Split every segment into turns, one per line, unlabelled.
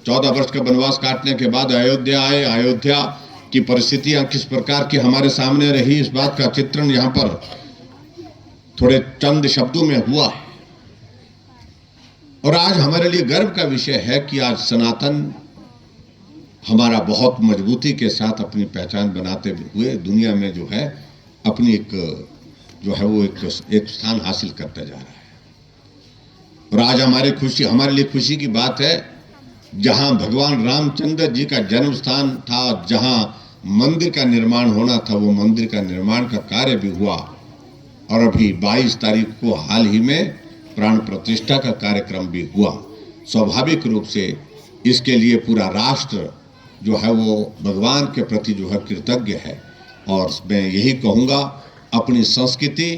14 वर्ष का वनवास काटने के बाद अयोध्या आए। अयोध्या की परिस्थितियां किस प्रकार की हमारे सामने रही, इस बात का चित्रण यहां पर थोड़े चंद शब्दों में हुआ है। और आज हमारे लिए गर्व का विषय है कि आज सनातन हमारा बहुत मजबूती के साथ अपनी पहचान बनाते हुए दुनिया में जो है अपनी एक स्थान हासिल करता जा रहा है। और आज हमारे लिए खुशी की बात है, जहां भगवान रामचंद्र जी का जन्म स्थान था, जहां मंदिर का निर्माण होना था, वो मंदिर का निर्माण का कार्य भी हुआ। और अभी 22 तारीख को हाल ही में प्राण प्रतिष्ठा का कार्यक्रम भी हुआ। स्वाभाविक रूप से इसके लिए पूरा राष्ट्र जो है वो भगवान के प्रति जो है कृतज्ञ है। और मैं यही कहूँगा, अपनी संस्कृति,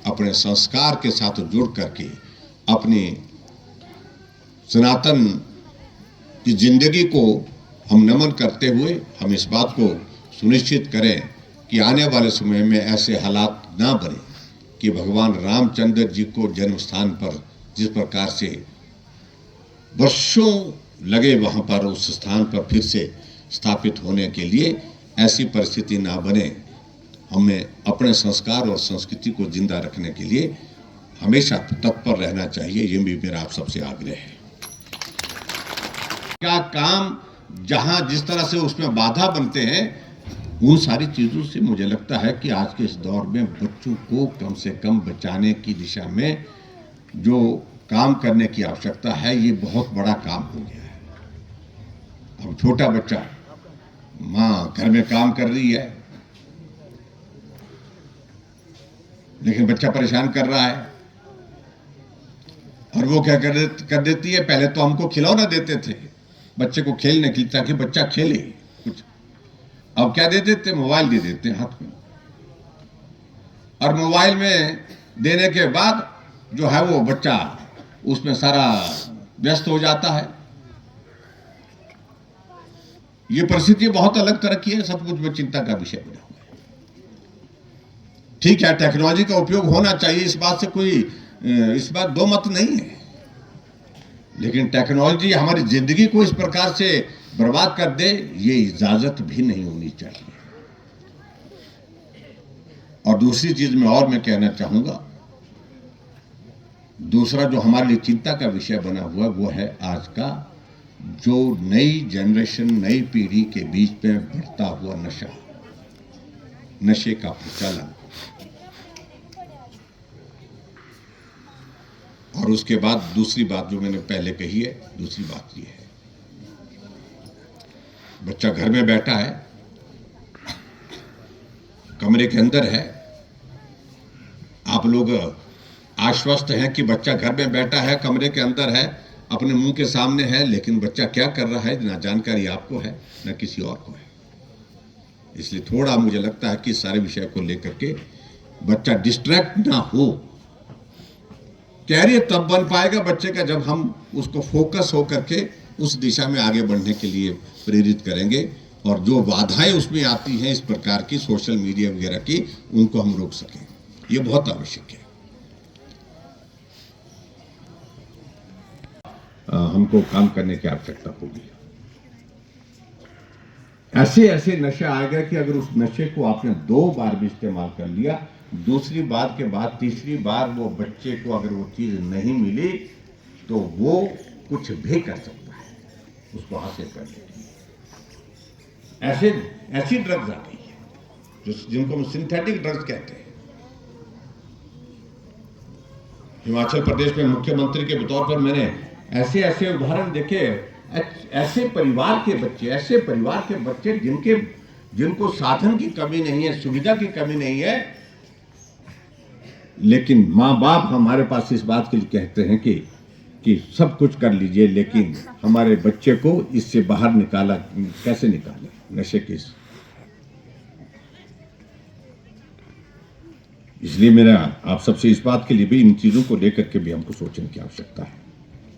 अपने संस्कार के साथ जुड़ करके अपनी सनातन की जिंदगी को हम नमन करते हुए हम इस बात को सुनिश्चित करें कि आने वाले समय में ऐसे हालात ना बने कि भगवान रामचंद्र जी को जन्म स्थान पर जिस प्रकार से वर्षों लगे वहाँ पर उस स्थान पर फिर से स्थापित होने के लिए ऐसी परिस्थिति ना बने। हमें अपने संस्कार और संस्कृति को जिंदा रखने के लिए हमेशा तत्पर रहना चाहिए। ये भी मेरा आप सबसे आग्रह है। क्या काम जहां जिस तरह से उसमें बाधा बनते हैं, उन सारी चीजों से मुझे लगता है कि आज के इस दौर में बच्चों को कम से कम बचाने की दिशा में जो काम करने की आवश्यकता है, ये बहुत बड़ा काम हो गया है। अब छोटा बच्चा, माँ घर में काम कर रही है लेकिन बच्चा परेशान कर रहा है, और वो क्या कर देती है, पहले तो हमको खिलौना देते थे बच्चे को खेलने के लिए ताकि बच्चा खेले कुछ, अब क्या दे देते, मोबाइल दे देते हाथ में। और मोबाइल में देने के बाद जो है वो बच्चा उसमें सारा व्यस्त हो जाता है। ये परिस्थिति बहुत अलग तरह की है, सब कुछ में चिंता का विषय बना हुआ है। ठीक है, टेक्नोलॉजी का उपयोग होना चाहिए, इस बात दो मत नहीं है, लेकिन टेक्नोलॉजी हमारी जिंदगी को इस प्रकार से बर्बाद कर दे, ये इजाजत भी नहीं होनी चाहिए। और दूसरी चीज मैं कहना चाहूंगा, दूसरा जो हमारे लिए चिंता का विषय बना हुआ वो है आज का जो नई जनरेशन, नई पीढ़ी के बीच में बढ़ता हुआ नशे का प्रचलन। और उसके बाद दूसरी बात जो मैंने पहले कही है, दूसरी बात ये है, बच्चा घर में बैठा है, कमरे के अंदर है, आप लोग आश्वस्त हैं कि बच्चा घर में बैठा है, कमरे के अंदर है, अपने मुंह के सामने है, लेकिन बच्चा क्या कर रहा है ना जानकारी आपको है ना किसी और को है। इसलिए थोड़ा मुझे लगता है कि सारे विषय को लेकर के बच्चा डिस्ट्रैक्ट ना हो। कैरियर तब बन पाएगा बच्चे का जब हम उसको फोकस होकर के उस दिशा में आगे बढ़ने के लिए प्रेरित करेंगे, और जो बाधाएं उसमें आती हैं इस प्रकार की सोशल मीडिया वगैरह की, उनको हम रोक सकें। ये बहुत आवश्यक है। हमको काम करने की आवश्यकता होगी। ऐसे नशे आएगा कि अगर उस नशे को आपने 2 बार भी इस्तेमाल कर लिया, दूसरी बार के बाद तीसरी बार वो बच्चे को अगर वो चीज नहीं मिली तो वो कुछ भी कर सकता है उसको हासिल करने के लिए। ऐसी ड्रग्स आ गई है जिनको हम सिंथेटिक ड्रग्स कहते हैं। हिमाचल प्रदेश में मुख्यमंत्री के तौर पर मैंने ऐसे उदाहरण देखे, ऐसे परिवार के बच्चे जिनको साधन की कमी नहीं है, सुविधा की कमी नहीं है, लेकिन माँ बाप हमारे पास इस बात के लिए कहते हैं कि सब कुछ कर लीजिए, लेकिन हमारे बच्चे को इससे बाहर कैसे निकालें नशे के। इसलिए मेरा आप सबसे इस बात के लिए भी, इन चीजों को लेकर के भी हमको सोचने की आवश्यकता है।